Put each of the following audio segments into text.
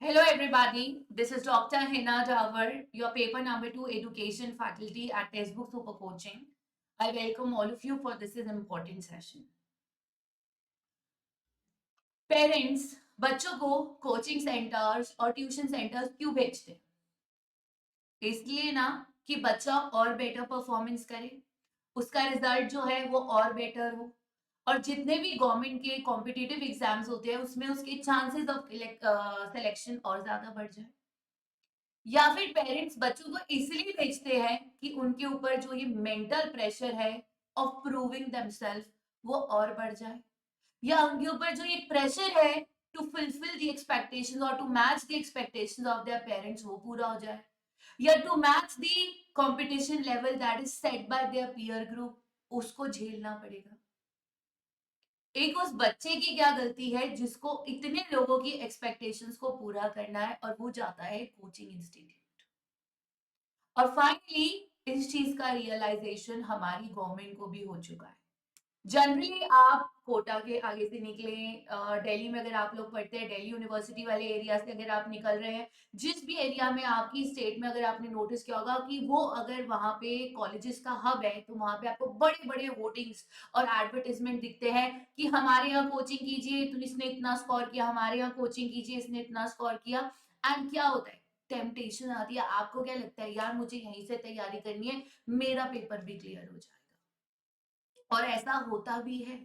Hello, everybody. This is Dr. Hina Davar, your paper number 2 education faculty at Textbook Super Coaching. I welcome all of you for this is important session. Parents बच्चों को coaching centres और tuition centres क्यों भेजते हैं? इसलिए ना कि बच्चा और बेटर परफॉर्मेंस करे, उसका रिजल्ट जो है वो और बेटर हो, और जितने भी गवर्नमेंट के कॉम्पिटिटिव एग्जाम्स होते हैं उसमें उसके चांसेस ऑफ सिलेक्शन और ज्यादा बढ़ जाए। या फिर पेरेंट्स बच्चों को इसलिए भेजते हैं कि उनके ऊपर जो ये मेंटल प्रेशर है ऑफ प्रूविंग देमसेल्फ वो और बढ़ जाए, या उनके ऊपर जो ये प्रेशर है टू फुलफिल द एक्सपेक्टेशंस और to match the expectations of their parents वो पूरा हो जाए, या to match the competition level that is set by their peer group उसको झेलना पड़ेगा। एक उस बच्चे की क्या गलती है जिसको इतने लोगों की एक्सपेक्टेशंस को पूरा करना है और वो जाता है कोचिंग इंस्टीट्यूट। और फाइनली इस चीज का रियलाइजेशन हमारी गवर्नमेंट को भी हो चुका है। जनरली आप कोटा के आगे से निकले, दिल्ली में अगर आप लोग पढ़ते हैं, दिल्ली यूनिवर्सिटी वाले एरिया से अगर आप निकल रहे हैं, जिस भी एरिया में आपकी स्टेट में अगर आपने नोटिस किया होगा कि वो अगर वहां पे कॉलेजेस का हब है तो वहां पे आपको बड़े बड़े होर्डिंग्स और एडवर्टाइजमेंट दिखते हैं कि हमारे यहाँ कोचिंग कीजिए तो इसने इतना स्कोर किया, हमारे यहाँ कोचिंग कीजिए इसने इतना स्कोर किया। एंड क्या होता है, टेम्पटेशन आती है, आपको क्या लगता है यार मुझे यहीं से तैयारी करनी है, मेरा पेपर भी क्लियर हो जाएगा। और ऐसा होता भी है।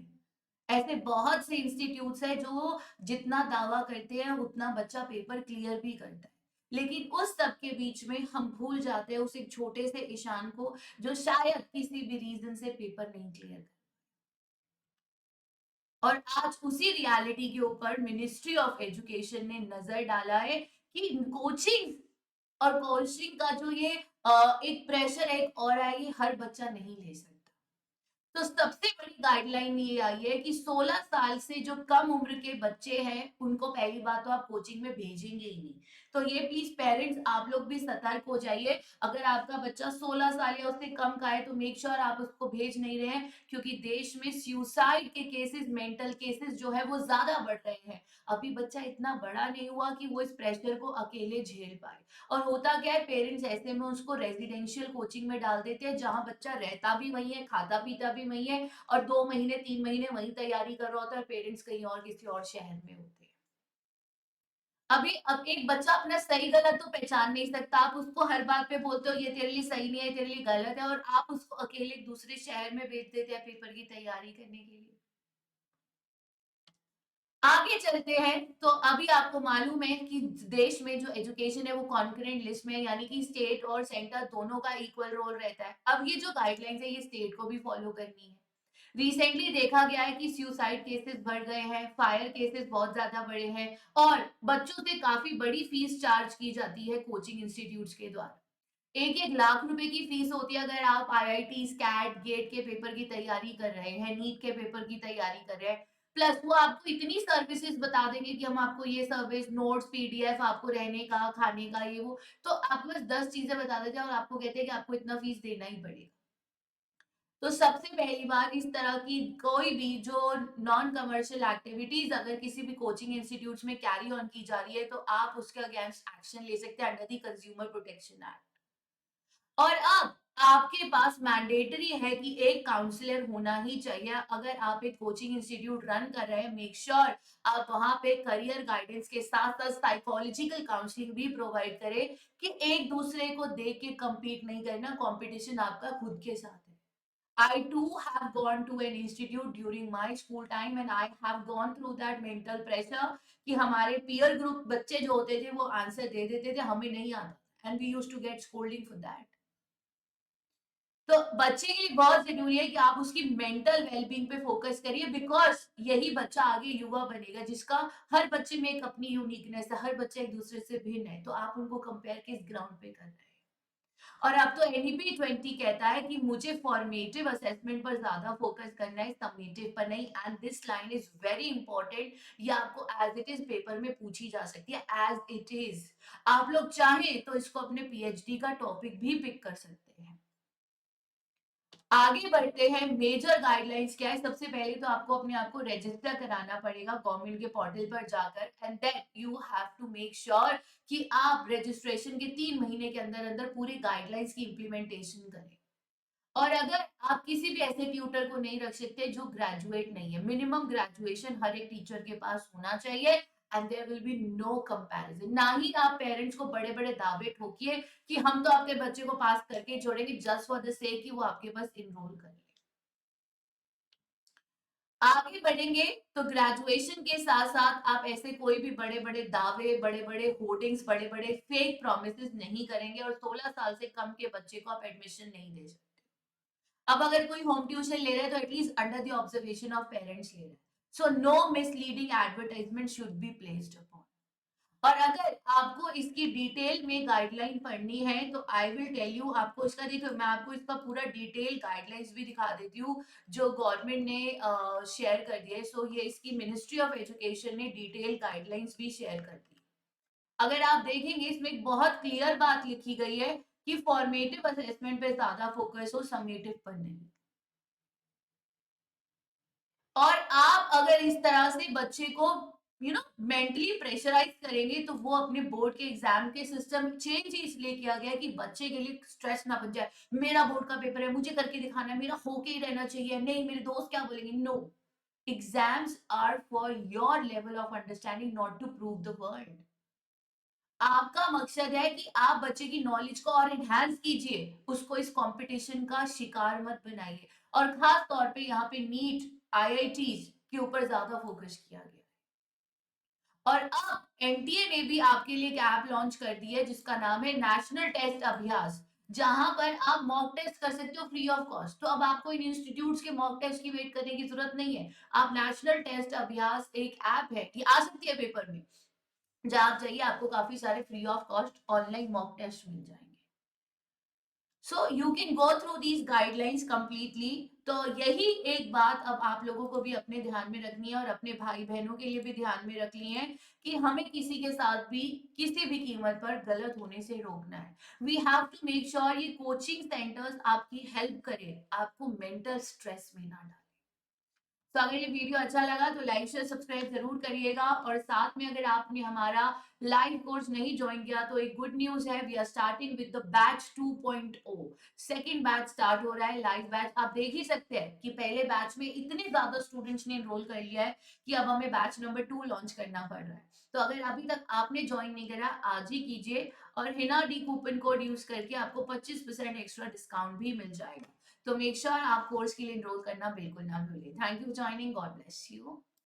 ऐसे बहुत से इंस्टीट्यूट्स हैं जो जितना दावा करते हैं उतना बच्चा पेपर क्लियर भी करता है, लेकिन उस सब के बीच में हम भूल जाते हैं उस एक छोटे से ईशान को जो शायद किसी भी रीजन से पेपर नहीं क्लियर कर। और आज उसी रियलिटी के ऊपर मिनिस्ट्री ऑफ एजुकेशन ने नजर डाला है कि कोचिंग और कोचिंग का जो ये एक प्रेशर है, एक और है, ये हर बच्चा नहीं ले सकता। तो सबसे बड़ी गाइडलाइन ये आई है कि 16 साल से जो कम उम्र के बच्चे हैं उनको पहली बात तो आप कोचिंग में भेजेंगे ही नहीं। तो ये प्लीज पेरेंट्स आप लोग भी सतर्क हो जाइए। अगर आपका बच्चा 16 साल या उससे कम का है तो मेक श्योर आप उसको भेज नहीं रहे हैं, क्योंकि देश में सुसाइड के केसेस, मेंटल केसेस जो है वो ज्यादा बढ़ रहे हैं। अभी बच्चा इतना बड़ा नहीं हुआ कि वो इस प्रेशर को अकेले झेल पाए। और होता क्या है, पेरेंट्स ऐसे में उसको रेजिडेंशियल कोचिंग में डाल देते हैं जहां बच्चा रहता भी वही है, खाता पीता भी वही है, और 2 महीने 3 महीने वही तैयारी कर रहा होता है, पेरेंट्स कहीं और किसी और शहर में होते हैं। अभी अब एक बच्चा अपना सही गलत तो पहचान नहीं सकता, आप उसको हर बात पे बोलते हो ये तेरे लिए सही नहीं है, तेरे लिए गलत है, और आप उसको अकेले दूसरे शहर में भेज देते हैं पेपर की तैयारी करने के लिए। आगे चलते हैं तो अभी आपको मालूम है कि देश में जो एजुकेशन है वो कॉन्करेंट लिस्ट में, यानी कि स्टेट और सेंटर दोनों का इक्वल रोल रहता है। अब ये जो गाइडलाइंस है ये स्टेट को भी फॉलो करनी है। रिसेंटली देखा गया है कि सुसाइड केसेस बढ़ गए हैं, फायर केसेस बहुत ज्यादा बढ़े हैं, और बच्चों से काफी बड़ी फीस चार्ज की जाती है कोचिंग इंस्टीट्यूट्स के द्वारा। 1-1 लाख रुपए की फीस होती है अगर आप आईआईटी, कैट, गेट के पेपर की तैयारी कर रहे हैं, नीट के पेपर की तैयारी कर रहे हैं। प्लस वो आपको इतनी सर्विसेज बता देंगे कि हम आपको ये सर्विस, नोट्स, पीडीएफ, आपको रहने का, खाने का, ये वो, तो आपको बस 10 चीजें बता देते हैं और आपको कहते हैं कि आपको इतना फीस देना ही पड़ेगा। तो सबसे पहली बात, इस तरह की कोई भी जो नॉन कमर्शियल एक्टिविटीज अगर किसी भी कोचिंग इंस्टीट्यूट में कैरी ऑन की जा रही है तो आप उसके अगेंस्ट एक्शन ले सकते हैं under the consumer protection act. और अब आपके पास मैंडेटरी है कि एक काउंसलर होना ही चाहिए। अगर आप एक कोचिंग इंस्टीट्यूट रन कर रहे हैं, मेक श्योर आप वहां पे करियर गाइडेंस के साथ साथ साइकोलॉजिकल काउंसलिंग भी प्रोवाइड करें कि एक दूसरे को देख के compete नहीं करना, कंपटीशन आपका खुद के साथ है। I too have gone to an institute during my school time and I have gone through that mental pressure कि हमारे peer group बच्चे जो होते थे वो आंसर दे देते थे, हमें नहीं आता, and we used to get scolding for that। तो बच्चे के लिए बहुत जरूरी है कि आप उसकी मेंटल वेलबींग पे फोकस करिए, बिकॉज यही बच्चा आगे युवा बनेगा जिसका, हर बच्चे में एक अपनी यूनिकनेस है, हर बच्चा एक दूसरे से भिन्न है, तो आप उनको कंपेयर किस ग्राउंड पे कर रहे हैं। और अब तो एनईपी 20 कहता है कि मुझे फॉर्मेटिव असेसमेंट पर ज्यादा फोकस करना है, समेटिव पर नहीं, and this line is very important. ये आपको एज इट इज पेपर में पूछी जा सकती है, एज इट इज। आप लोग चाहें तो इसको अपने पीएचडी का टॉपिक भी पिक कर सकते हैं। आगे बढ़ते हैं, मेजर गाइडलाइंस क्या है? सबसे पहले तो आपको अपने आप को रजिस्टर कराना पड़ेगा गवर्नमेंट के पोर्टल पर जाकर, and then you have to make sure कि आप रजिस्ट्रेशन के 3 महीने के अंदर-अंदर पूरी गाइडलाइंस की इम्प्लीमेंटेशन करें। और अगर आप किसी भी ऐसे ट्यूटर को नहीं रख सकते जो ग्रेजुएट नहीं है, मिनिमम ग्रेजुएशन हर एक टीचर के पास होना चाहिए, and there will be no comparison. ना ही आप पेरेंट्स को बड़े-बड़े दावे ठोकिए कि हम तो आपके बच्चे को पास करके ही छोड़ेंगे जस्ट फॉर द सेक कि वो आपके पास एनरोल कर ले। आगे बढ़ेंगे तो ग्रेजुएशन के साथ-साथ आप ऐसे कोई भी बड़े-बड़े दावे, बड़े-बड़े होर्डिंग्स, बड़े-बड़े फेक प्रॉमिसेस नहीं करेंगे और 16 साल से कम के बच्चे को आप एडमिशन नहीं दे सकते। अब अगर कोई होम ट्यूशन ले रहा है तो at least under the observation of parents ले रहा है। So no misleading advertisement should be placed upon. और अगर आपको इसकी डिटेल में गाइडलाइन पढ़नी है तो आई विल टेल यू, आपको इसका देखो, मैं आपको इसका पूरा डिटेल गाइडलाइंस भी दिखा देती हूँ जो गवर्नमेंट ने शेयर कर दिया है। सो ये इसकी मिनिस्ट्री ऑफ एजुकेशन ने डिटेल गाइडलाइंस भी शेयर कर दी। अगर आप देखेंगे इसमें एक बहुत क्लियर बात लिखी गई है कि फॉर्मेटिव असेसमेंट पे ज्यादा फोकस हो, समेटिव पर नहीं। और आप अगर इस तरह से बच्चे को मेंटली प्रेशराइज करेंगे तो वो अपने बोर्ड के एग्जाम के सिस्टम चेंज ही इसलिए किया गया है कि बच्चे के लिए स्ट्रेस ना बन जाए। मेरा बोर्ड का पेपर है, मुझे करके दिखाना है, मेरा होके ही रहना चाहिए, नहीं मेरे दोस्त क्या बोलेंगे। No, exams are for your level of understanding, not to prove the world. आपका मकसद है कि आप बच्चे की नॉलेज को और एनहांस कीजिए, उसको इस कंपटीशन का शिकार मत बनाइए। और खास तौर पे यहाँ पे नीट, आईआईटीज के ऊपर ज्यादा फोकस किया गया। और अब एनटीए ने भी आपके लिए एक ऐप लॉन्च कर दी है जिसका नाम है नेशनल टेस्ट अभ्यास, जहां पर आप मॉक टेस्ट कर सकते हो फ्री ऑफ कॉस्ट। तो अब आपको इन इंस्टीट्यूट्स के मॉक टेस्ट की वेट करने की जरूरत नहीं है। आप नेशनल टेस्ट अभ्यास एक ऐप है, ये आ सकती है पेपर में, जहां आप जाइए, आपको काफी सारे free of cost online mock test मिल जाएंगे। So you can go through these guidelines completely. तो यही एक बात अब आप लोगों को भी अपने ध्यान में रखनी है और अपने भाई बहनों के लिए भी ध्यान में रखनी है कि हमें किसी के साथ भी किसी भी कीमत पर गलत होने से रोकना है। We have to make sure ये कोचिंग सेंटर्स आपकी हेल्प करें, आपको मेंटल स्ट्रेस में ना डालें। तो अगर ये वीडियो अच्छा लगा तो लाइक शेयर सब्सक्राइब जरूर करिएगा। और साथ में अगर आपने हमारा लाइव कोर्स नहीं ज्वाइन किया तो एक गुड न्यूज है, we are starting with the batch 2.0। Second batch start हो रहा है, लाइव बैच। आप देख ही सकते हैं कि पहले बैच में इतने ज्यादा स्टूडेंट्स ने एनरोल कर लिया है कि अब हमें बैच नंबर 2 लॉन्च करना पड़ रहा है। तो अगर अभी तक आपने ज्वाइन नहीं करा, आज ही कीजिए। और Hina D coupon code use करके आपको 25% एक्स्ट्रा डिस्काउंट भी मिल जाएगा। तो मेक श्योर आप कोर्स के लिए एनरोल करना बिल्कुल ना भूलें। Thank you for joining, God bless you.